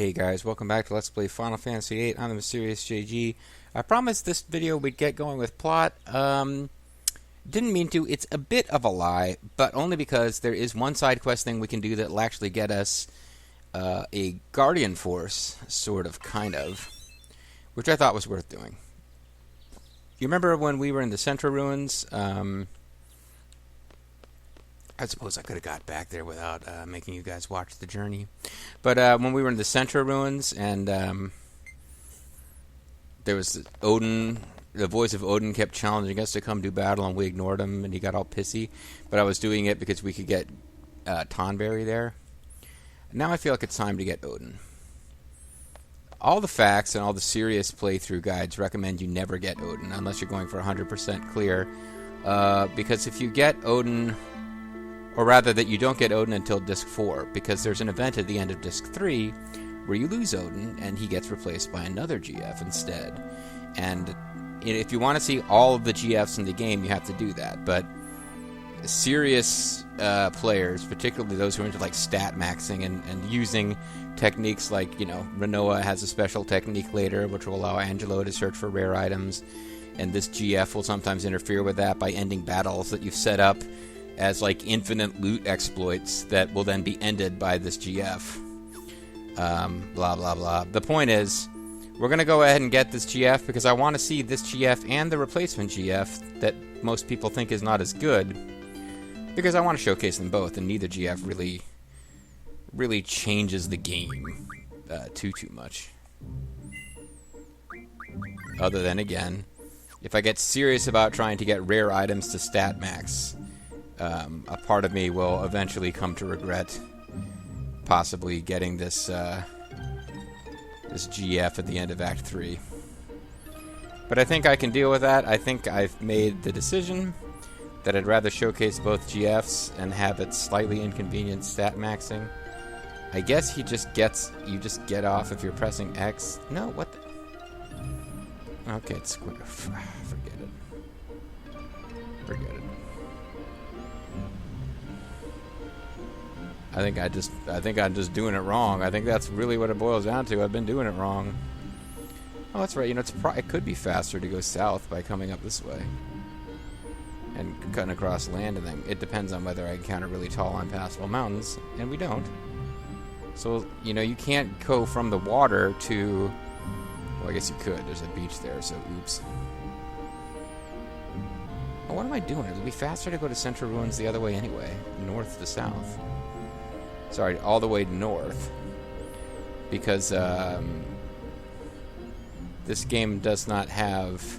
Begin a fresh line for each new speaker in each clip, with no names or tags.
Hey guys, welcome back to Let's Play Final Fantasy VIII. I'm the Mysterious JG. I promised this video we'd get going with plot. Didn't mean to. It's a bit of a lie, but only because there is one side quest thing we can do that will actually get us a Guardian Force, sort of, kind of, which I thought was worth doing. You remember when we were in the Central Ruins? I suppose I could have got back there without making you guys watch the journey. But when we were in the Central Ruins, and there was Odin, the voice of Odin kept challenging us to come do battle, and we ignored him, and he got all pissy. But I was doing it because we could get Tonberry there. Now I feel like it's time to get Odin. All the facts and all the serious playthrough guides recommend you never get Odin unless you're going for 100% clear. Because if you get Odin... Or rather, that you don't get Odin until Disc 4, because there's an event at the end of Disc 3 where you lose Odin, and he gets replaced by another GF instead. And if you want to see all of the GFs in the game, you have to do that. But serious players, particularly those who are into like stat maxing and using techniques like, you know, Renoa has a special technique later, which will allow Angelo to search for rare items, and this GF will sometimes interfere with that by ending battles that you've set up as like infinite loot exploits that will then be ended by this GF. Blah, blah, blah. The point is, we're going to go ahead and get this GF because I want to see this GF and the replacement GF that most people think is not as good, because I want to showcase them both, and neither GF really changes the game too much. Other than, again, if I get serious about trying to get rare items to stat max, a part of me will eventually come to regret possibly getting this this GF at the end of Act 3. But I think I can deal with that. I think I've made the decision that I'd rather showcase both GFs and have it slightly inconvenient stat maxing. I guess you just get off if you're pressing X. No, what the... Okay, it's... Forget it. Forget it. I think I'm just doing it wrong. I think that's really what it boils down to. I've been doing it wrong. Oh, that's right. You know, it could be faster to go south by coming up this way and cutting across land, and then it depends on whether I encounter really tall, impassable mountains, and we don't. So, you know, you can't go from the water to... Well, I guess you could. There's a beach there, so oops. Oh, what am I doing? It'll be faster to go to Central Ruins the other way anyway, north to south. Sorry, all the way north, because this game does not have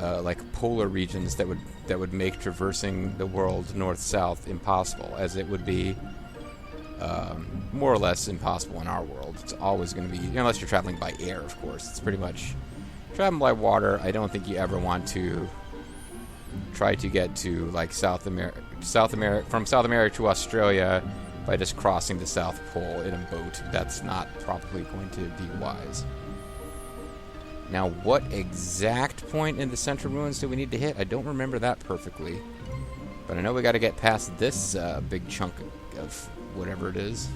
like polar regions that would make traversing the world north-south impossible, as it would be more or less impossible in our world. It's always going to be, unless you're traveling by air, of course. It's pretty much traveling by water. I don't think you ever want to try to get to like South America from South America to Australia by just crossing the South Pole in a boat. That's not probably going to be wise. Now, what exact point in the Central Ruins do we need to hit? I don't remember that perfectly, but I know we got to get past this big chunk of whatever it is.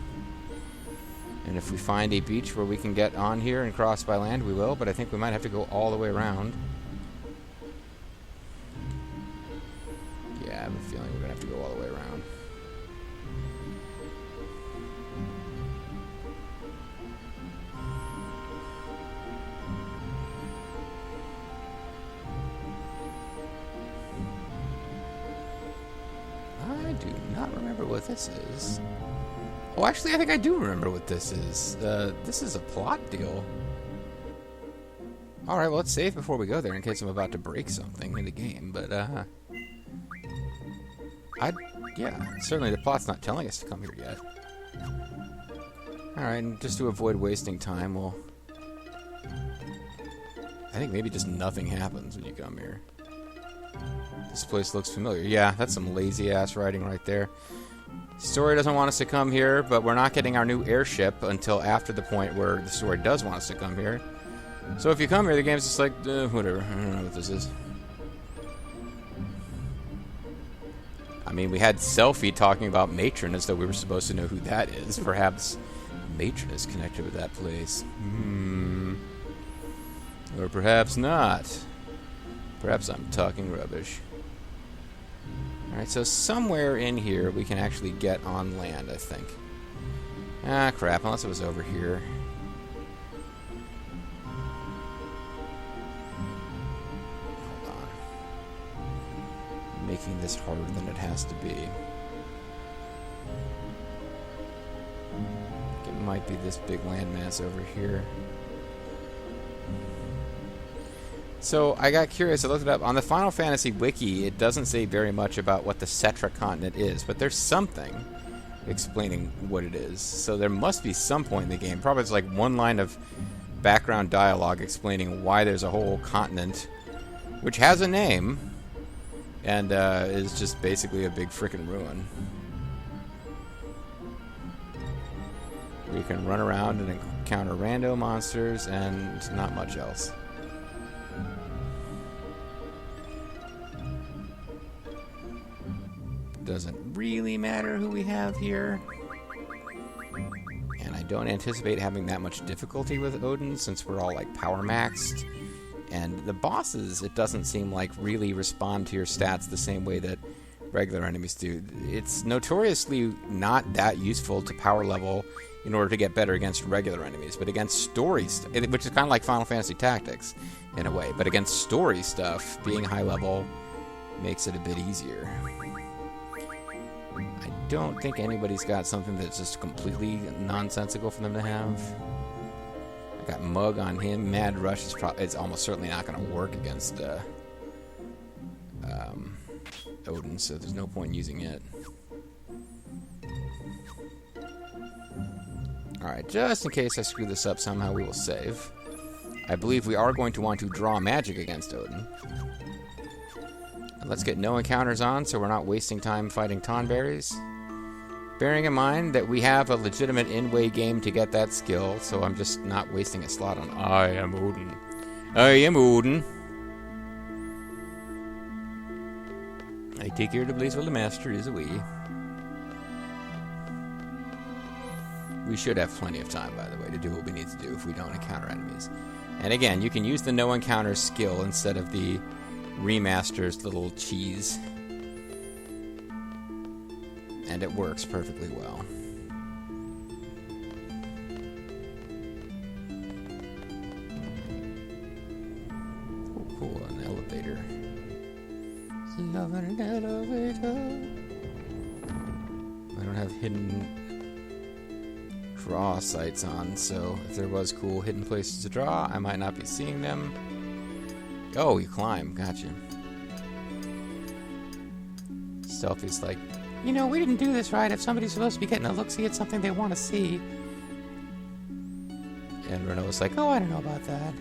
And if we find a beach where we can get on here and cross by land, we will, but I think we might have to go all the way around. I have a feeling we're going to have to go all the way around. I do not remember what this is. Oh, actually, I think I do remember what this is. This is a plot deal. Alright, well, let's save before we go there in case I'm about to break something in the game, but, yeah, certainly the plot's not telling us to come here yet. Alright, and just to avoid wasting time, we'll... I think maybe just nothing happens when you come here. This place looks familiar. Yeah, that's some lazy-ass writing right there. Story doesn't want us to come here, but we're not getting our new airship until after the point where the story does want us to come here. So if you come here, the game's just like, whatever. I don't know what this is. I mean, we had Selfie talking about Matron as though we were supposed to know who that is. Perhaps matron is connected with that place. Or perhaps not. Perhaps I'm talking rubbish. Alright, so somewhere in here we can actually get on land, I think. Ah, crap, unless it was over here. Hold on. Making this harder than it has to be. It might be this big landmass over here. So I got curious, I looked it up. On the Final Fantasy wiki, it doesn't say very much about what the Cetra continent is, but there's something explaining what it is. So there must be some point in the game. Probably it's like one line of background dialogue explaining why there's a whole continent, which has a name, and is just basically a big frickin' ruin. Where you can run around and encounter rando monsters and not much else. Doesn't really matter who we have here. And I don't anticipate having that much difficulty with Odin since we're all like power maxed. And the bosses, it doesn't seem like really respond to your stats the same way that regular enemies do. It's notoriously not that useful to power level in order to get better against regular enemies, but against story stuff, which is kind of like Final Fantasy Tactics in a way, but against story stuff, being high level makes it a bit easier. I don't think anybody's got something that's just completely nonsensical for them to have. I got Mug on him. Mad Rush is it's almost certainly not going to work against Odin, so there's no point in using it. Alright, just in case I screw this up somehow, we will save. I believe we are going to want to draw magic against Odin. And let's get no encounters on so we're not wasting time fighting Tonberries. Bearing in mind that we have a legitimate in-way game to get that skill, so I'm just not wasting a slot on I am Odin. I am Odin. I take care to Blazeville the Master is a we. We should have plenty of time, by the way, to do what we need to do if we don't encounter enemies. And again, you can use the no encounter skill instead of the Remastered's little cheese. And it works perfectly well. Oh, cool, an elevator. Loving an elevator. I don't have hidden draw sites on, so if there was cool hidden places to draw, I might not be seeing them. Oh, you climb. Gotcha. Stealthy's like, you know, we didn't do this right. If somebody's supposed to be getting a look-see at something they want to see. And Renault's like, oh, I don't know about that.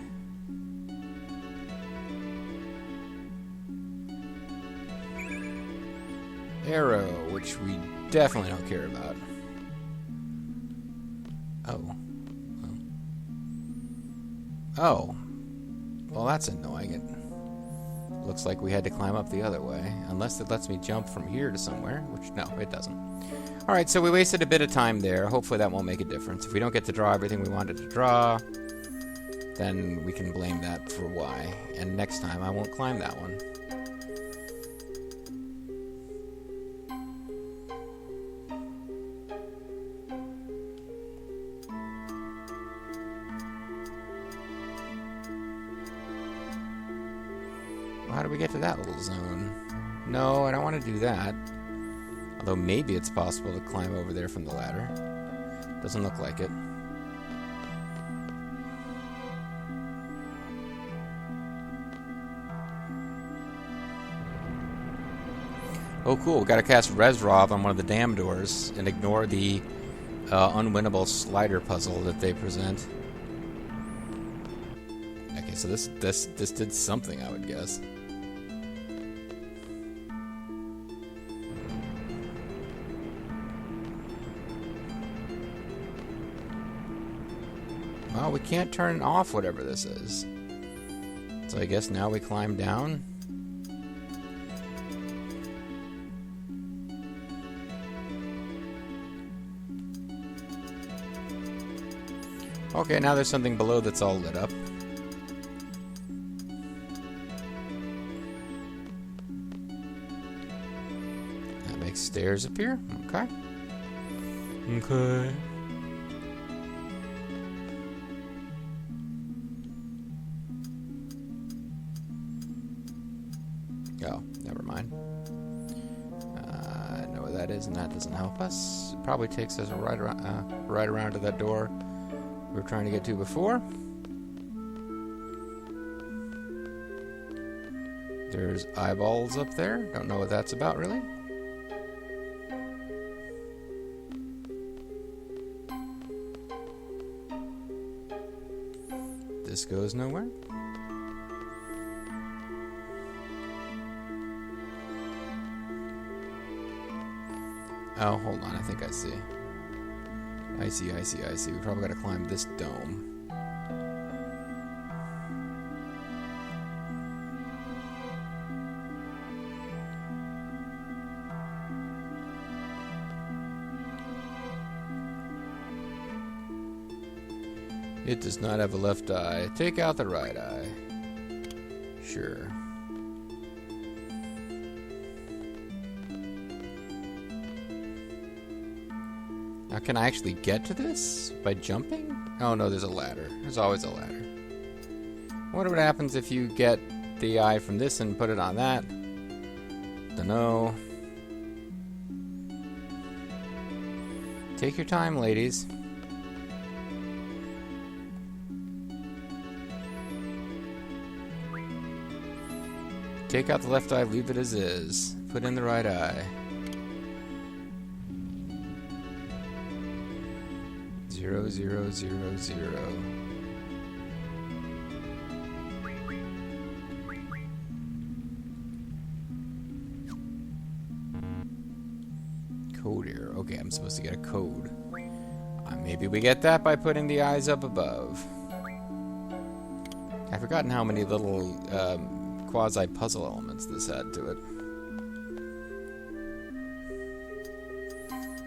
Arrow, which we definitely don't care about. Oh. Oh. Well, that's annoying. It looks like we had to climb up the other way. Unless it lets me jump from here to somewhere, which, no, it doesn't. Alright, so we wasted a bit of time there. Hopefully that won't make a difference. If we don't get to draw everything we wanted to draw, then we can blame that for why. And next time I won't climb that one. How do we get to that little zone? No, I don't want to do that. Although maybe it's possible to climb over there from the ladder. Doesn't look like it. Oh cool, we gotta cast Resrov on one of the dam doors and ignore the unwinnable slider puzzle that they present. Okay, so this did something, I would guess. Well, we can't turn off whatever this is. So I guess now we climb down. Okay, now there's something below that's all lit up. That makes stairs appear. Okay. Okay. Oh, never mind. I know where that is, and that doesn't help us. It probably takes us right around to that door we were trying to get to before. There's eyeballs up there. Don't know what that's about, really. This goes nowhere. Oh, hold on. I think I see. I see. We probably got to climb this dome. It does not have a left eye. Take out the right eye. Sure. Now, can I actually get to this by jumping? Oh no, there's a ladder. There's always a ladder. I wonder what happens if you get the eye from this and put it on that. Dunno. Take your time, ladies. Take out the left eye, leave it as is. Put in the right eye. 0, 0, 0, 0. Code error. Okay, I'm supposed to get a code. Maybe we get that by putting the eyes up above. I've forgotten how many little quasi-puzzle elements this had to it.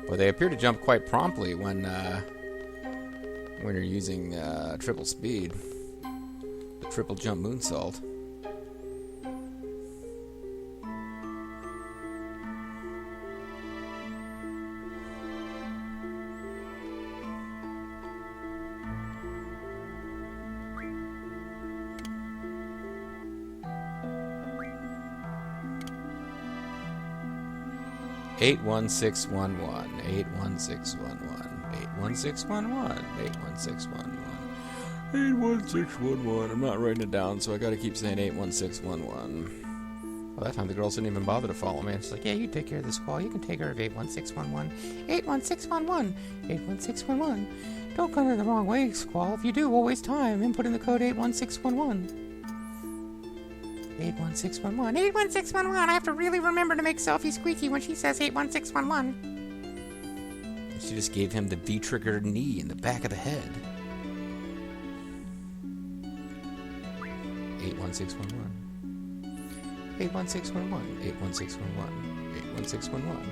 Well, they appear to jump quite promptly when you're using triple speed. The triple jump moonsault. Eight 1-6-1-1, 8-1-6-1-1, 8-1-6-1-1, 8-1-6-1-1, 8-1-6-1-1. I'm not writing it down, so I gotta keep saying 8-1-6-1-1. Well, that time the girls didn't even bother to follow me. It's like, yeah, you take care of this squall. You can take care of 8-1-6-1-1, 8-1-6-1-1, 8-1-6-1-1. Don't go in the wrong way, squall. If you do, we'll waste time. Input in the code 8-1-6-1-1. 8-1-6-1-1. 8-1-6-1-1. I have to really remember to make Selfie squeaky when she says 8-1-6-1-1. She just gave him the V-triggered knee in the back of the head. 8-1-6-1-1. 8-1-6-1-1. 8-1-6-1-1. 8-1-6-1-1.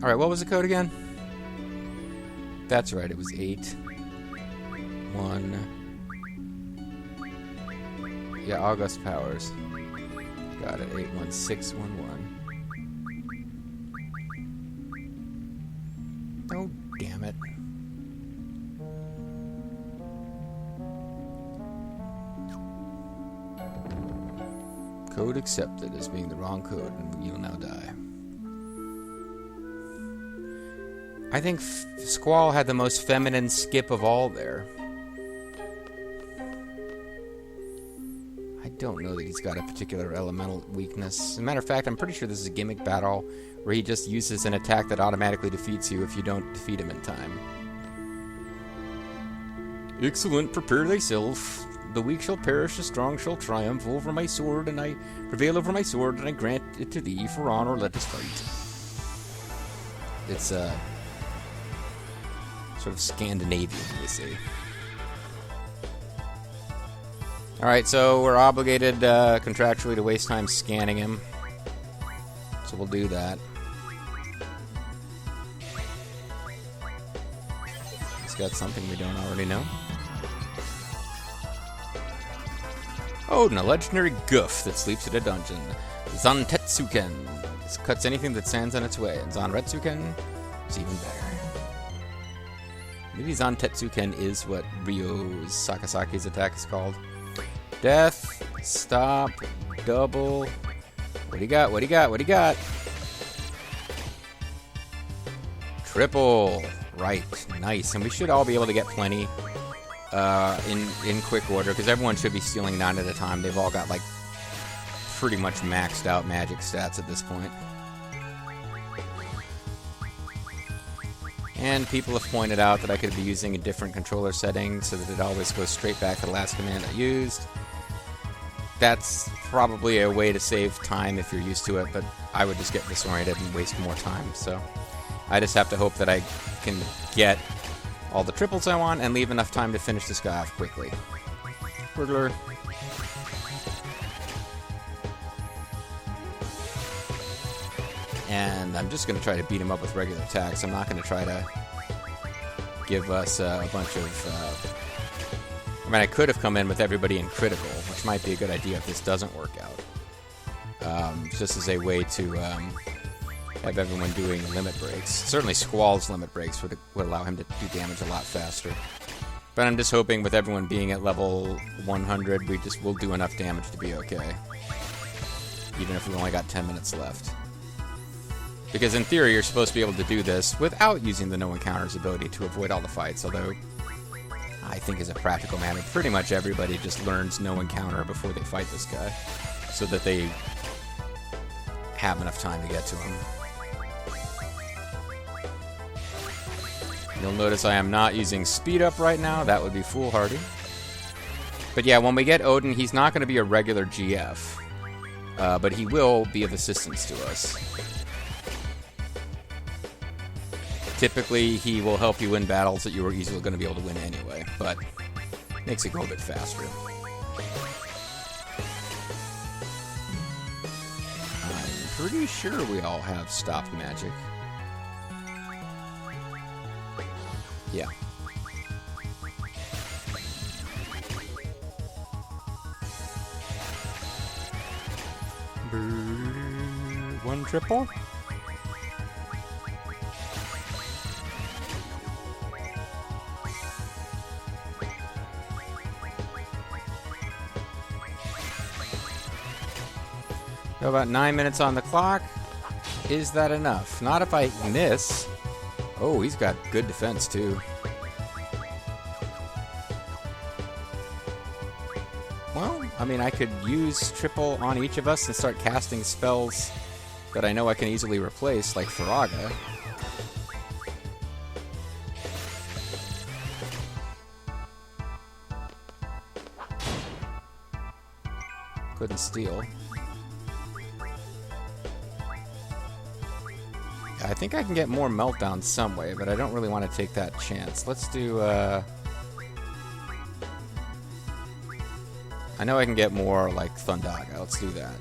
Alright, what was the code again? That's right, it was 8-1. Yeah, August Powers. Got it. 8-1-6-1-1. Oh, damn it. Code accepted as being the wrong code, and you'll now die. I think Squall had the most feminine skip of all there. I don't know that he's got a particular elemental weakness. As a matter of fact, I'm pretty sure this is a gimmick battle where he just uses an attack that automatically defeats you if you don't defeat him in time. Excellent, prepare thyself. The weak shall perish, the strong shall triumph over my sword, and I prevail over my sword, and I grant it to thee for honor, let us fight. It's sort of Scandinavian, we say. Alright, so we're obligated contractually to waste time scanning him. So we'll do that. Let's got something we don't already know. Odin, a legendary goof that sleeps in a dungeon. Zantetsuken. This cuts anything that stands in its way. And Zanretsuken is even better. Maybe Zantetsuken is what Ryo's Sakasaki's attack is called. Death, stop, double. What do you got? What do you got? What do you got? Triple. Right. Nice. And we should all be able to get plenty in quick order, because everyone should be stealing 9 at a time. They've all got, like, pretty much maxed out magic stats at this point. And people have pointed out that I could be using a different controller setting so that it always goes straight back to the last command I used. That's probably a way to save time if you're used to it, but I would just get disoriented and waste more time. So I just have to hope that I can get all the triples I want and leave enough time to finish this guy off quickly. Burglar. And I'm just going to try to beat him up with regular attacks. I'm not going to try to give us a bunch of... I mean, I could have come in with everybody in critical, which might be a good idea if this doesn't work out. Just as a way to have everyone doing limit breaks. Certainly Squall's limit breaks would allow him to do damage a lot faster. But I'm just hoping with everyone being at level 100, we'll do enough damage to be okay. Even if we've only got 10 minutes left. Because in theory, you're supposed to be able to do this without using the no encounters ability to avoid all the fights, although I think as a practical matter, pretty much everybody just learns no encounter before they fight this guy, so that they have enough time to get to him. You'll notice I am not using speed up right now. That would be foolhardy. But yeah, when we get Odin, he's not going to be a regular GF, but he will be of assistance to us. Typically, he will help you win battles that you were easily going to be able to win anyway, but makes it go a bit faster. I'm pretty sure we all have stopped magic. Yeah. One triple. Got about 9 minutes on the clock. Is that enough? Not if I miss. Oh, he's got good defense, too. Well, I mean, I could use triple on each of us and start casting spells that I know I can easily replace, like Faraga. Couldn't steal. I think I can get more meltdown some way, but I don't really want to take that chance. Let's do, I know I can get more, like, Thundaga. Let's do that.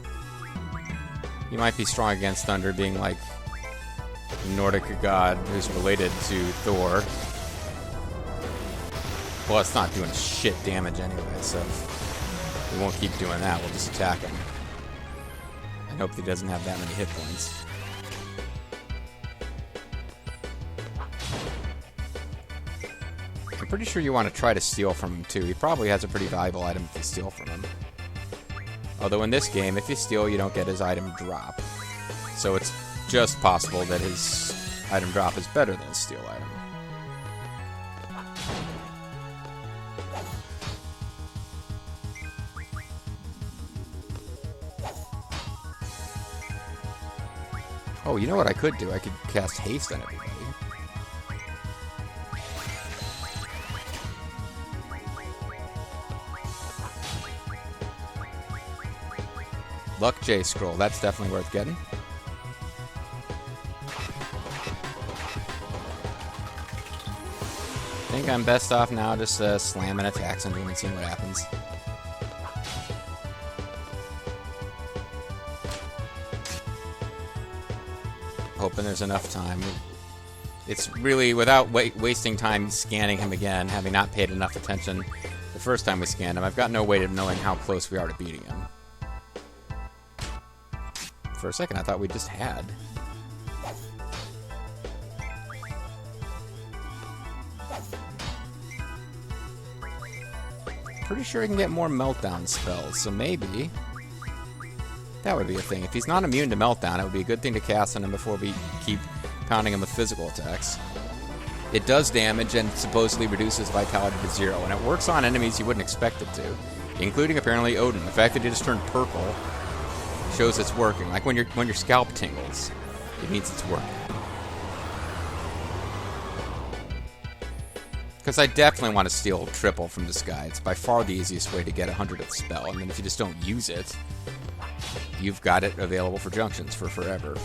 He might be strong against Thunder, being, like, a Nordic god who's related to Thor. Well, it's not doing shit damage anyway, so we won't keep doing that. We'll just attack him. And hope he doesn't have that many hit points. I'm pretty sure you want to try to steal from him, too. He probably has a pretty valuable item if you steal from him. Although in this game, if you steal, you don't get his item drop. So it's just possible that his item drop is better than his steal item. Oh, you know what I could do? I could cast haste on everybody. Luck J scroll, that's definitely worth getting. I think I'm best off now just slamming attacks into him and seeing what happens. Hoping there's enough time. It's really, without wasting time scanning him again, having not paid enough attention the first time we scanned him, I've got no way of knowing how close we are to beating him. For a second, I thought we just had. Pretty sure he can get more meltdown spells, so maybe that would be a thing. If he's not immune to meltdown, it would be a good thing to cast on him before we keep pounding him with physical attacks. It does damage and supposedly reduces vitality to 0, and it works on enemies you wouldn't expect it to, including apparently Odin. The fact that he just turned purple shows it's working. Like when your scalp tingles, it means it's working. Because I definitely want to steal triple from this guy. It's by far the easiest way to get 100th spell, and then if you just don't use it, you've got it available for junctions for forever.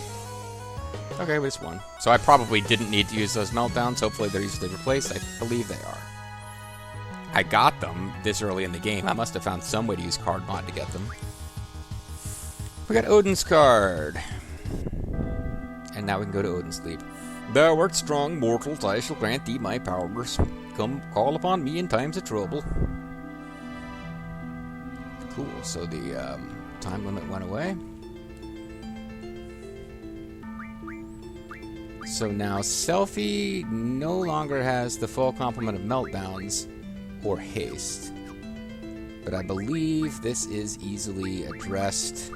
Okay, we just won. So I probably didn't need to use those meltdowns. Hopefully they're easily replaced. I believe they are. I got them this early in the game. I must have found some way to use card mod to get them. We got Odin's card. And now we can go to Odin's sleep. Thou art strong, mortals. I shall grant thee my powers. Come, call upon me in times of trouble. Cool. So the time limit went away. So now Selfie no longer has the full complement of meltdowns or haste. But I believe this is easily addressed.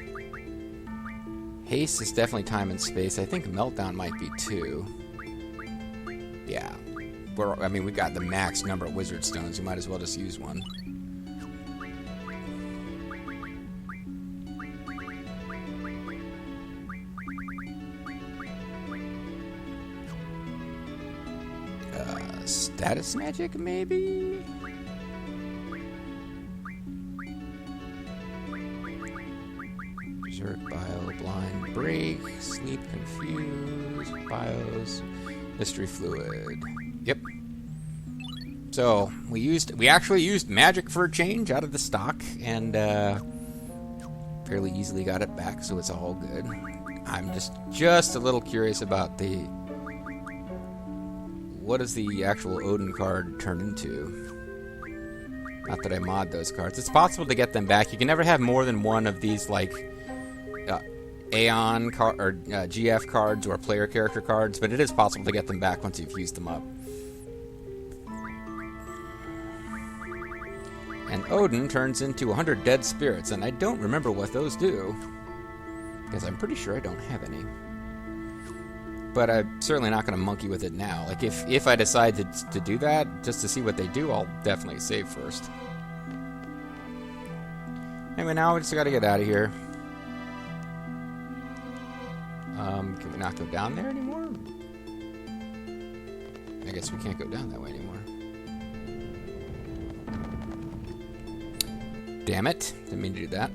Haste is definitely time and space. I think meltdown might be too. Yeah. we got the max number of wizard stones. You might as well just use one. Status magic, maybe? Berserk, Bio, Blind, Break, Sleep, Confuse, Bios, Mystery Fluid. Yep. So, we actually used magic for a change out of the stock, and fairly easily got it back, so it's all good. I'm just a little curious about what does the actual Odin card turn into? Not that I mod those cards. It's possible to get them back. You can never have more than one of these, like, Aeon or GF cards or player character cards, but it is possible to get them back once you've used them up. And Odin turns into 100 dead spirits, and I don't remember what those do, because I'm pretty sure I don't have any. But I'm certainly not going to monkey with it now. Like, if I decide to do that, just to see what they do, I'll definitely save first. Anyway, now we just got to get out of here. Can we not go down there anymore? I guess we can't go down that way anymore. Damn it. Didn't mean to do that.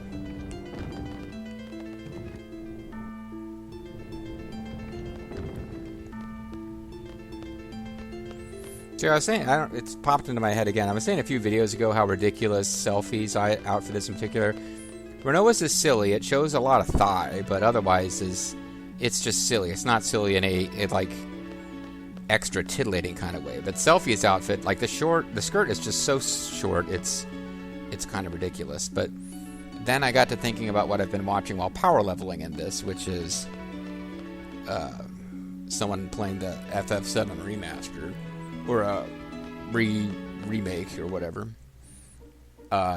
So I was saying, it's popped into my head again. I was saying a few videos ago how ridiculous Selfie's outfit is in particular. Renoa's is silly. It shows a lot of thigh, but otherwise it's just silly. It's not silly in a like extra titillating kind of way. But Selfie's outfit, like the skirt is just so short. It's kind of ridiculous. But then I got to thinking about what I've been watching while power leveling in this, which is someone playing the FF7 Remastered. Or a remake or whatever,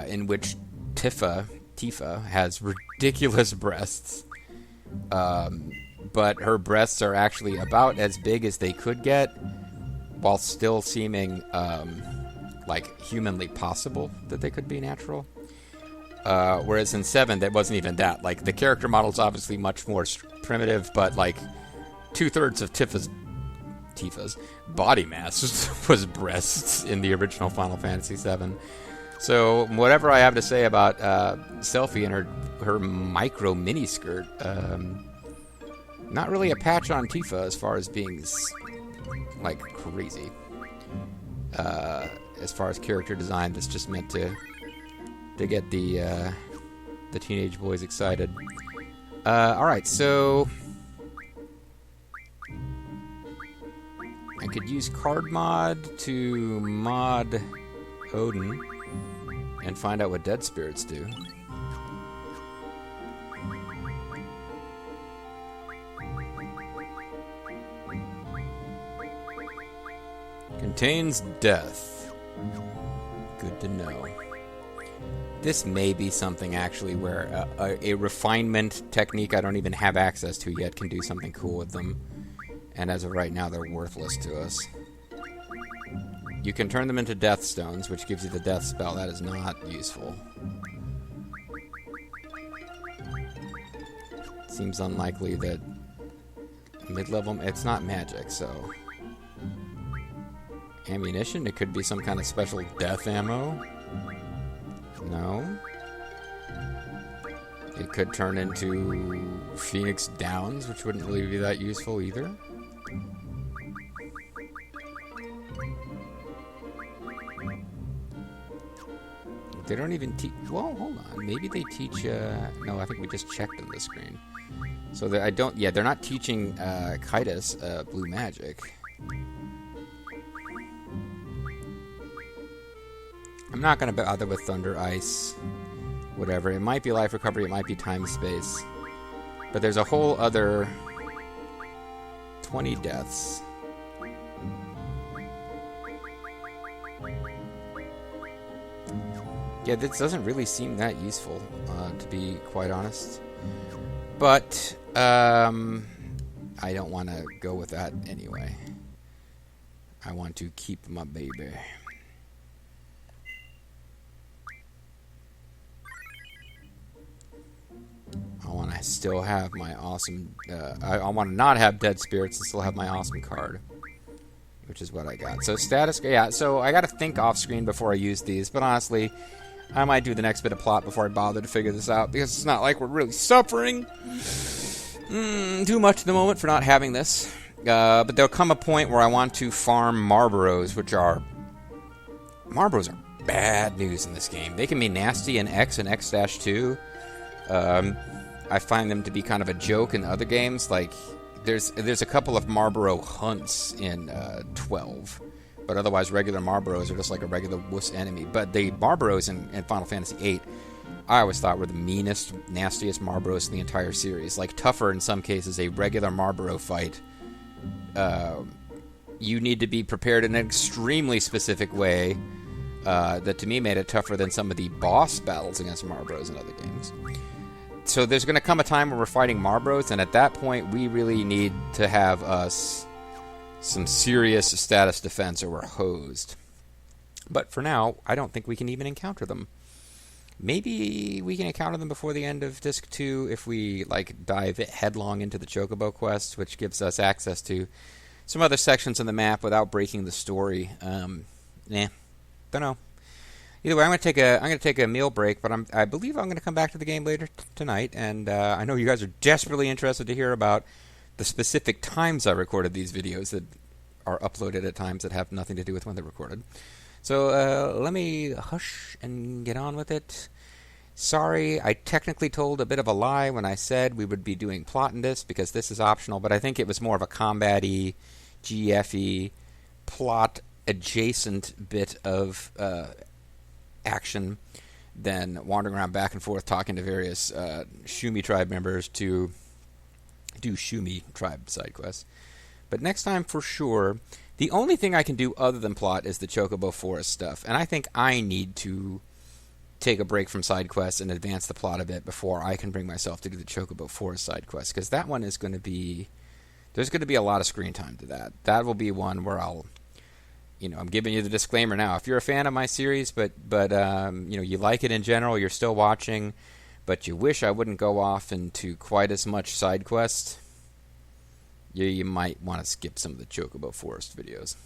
in which Tifa has ridiculous breasts, but her breasts are actually about as big as they could get, while still seeming like humanly possible that they could be natural. Whereas in 7, that wasn't even that. Like, the character model's obviously much more primitive, but like 2/3 of Tifa's body mass was breasts in the original Final Fantasy VII. So whatever I have to say about Selfie and her micro mini skirt, not really a patch on Tifa as far as being like crazy. As far as character design, that's just meant to get the teenage boys excited. All right, so. could use card mod to mod Odin and find out what dead spirits do. Contains death. Good to know. This may be something actually where a refinement technique I don't even have access to yet can do something cool with them. And as of right now, they're worthless to us. You can turn them into death stones, which gives you the death spell. That is not useful. Seems unlikely that mid-level... It's not magic, so... Ammunition? It could be some kind of special death ammo? No. It could turn into Phoenix Downs, which wouldn't really be that useful either. They don't even teach... Well, hold on. Maybe they teach... No, I think we just checked on the screen. So I don't... Yeah, they're not teaching Kaitis blue magic. I'm not going to bother with Thunder, Ice, whatever. It might be Life Recovery, it might be Time Space. But there's a whole other 20 deaths. Yeah, this doesn't really seem that useful, to be quite honest. But, I don't want to go with that anyway. I want to keep my baby. I want to still have my awesome... I want to not have dead spirits and still have my awesome card. Which is what I got. So status... Yeah, so I got to think off screen before I use these. But honestly, I might do the next bit of plot before I bother to figure this out. Because it's not like we're really suffering too much at the moment for not having this. But there'll come a point where I want to farm Marlboros, which are... Marlboros are bad news in this game. They can be nasty in X and X-2. I find them to be kind of a joke in other games. Like, there's a couple of Marlboro hunts in 12, but otherwise regular Marlboros are just like a regular wuss enemy. But the Marlboros in Final Fantasy VIII, I always thought were the meanest, nastiest Marlboros in the entire series. Like, tougher in some cases. A regular Marlboro fight, you need to be prepared in an extremely specific way that to me made it tougher than some of the boss battles against Marlboros in other games. So there's going to come a time where we're fighting Marlboros, and at that point we really need to have us some serious status defense or we're hosed. But for now, I don't think we can even encounter them. Maybe we can encounter them before the end of Disc 2 if we like dive headlong into the Chocobo quest, which gives us access to some other sections of the map without breaking the story. Don't know. Either way, I'm going to take a meal break, but I believe I'm going to come back to the game later tonight, and I know you guys are desperately interested to hear about the specific times I recorded these videos that are uploaded at times that have nothing to do with when they're recorded. So let me hush and get on with it. Sorry, I technically told a bit of a lie when I said we would be doing plot in this, because this is optional, but I think it was more of a combat-y, GF-y, plot-adjacent bit of... action than wandering around back and forth talking to various Shumi tribe members to do Shumi tribe side quests. But next time for sure, the only thing I can do other than plot is the Chocobo Forest stuff, and I think I need to take a break from side quests and advance the plot a bit before I can bring myself to do the Chocobo Forest side quest, because that one is going to be... There's going to be a lot of screen time to that. That will be one where I'll... I'm giving you the disclaimer now. If you're a fan of my series, but you like it in general, you're still watching, but you wish I wouldn't go off into quite as much side quest, you might want to skip some of the Chocobo Forest videos.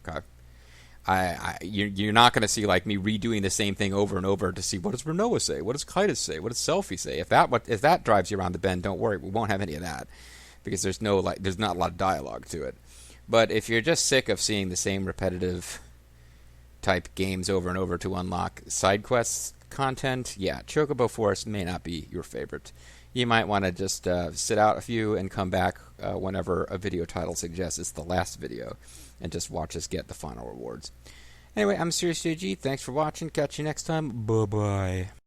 Okay. You're not going to see like me redoing the same thing over and over to see what does Renoa say, what does Kaitis say, what does Selphie say. If that drives you around the bend, don't worry, we won't have any of that, because there's not a lot of dialogue to it. But if you're just sick of seeing the same repetitive type games over and over to unlock side quests content, yeah, Chocobo Forest may not be your favorite. you might want to just sit out a few and come back whenever a video title suggests it's the last video, and just watch us get the final rewards. Anyway, I'm Serious JG. Thanks for watching. Catch you next time. Bye-bye.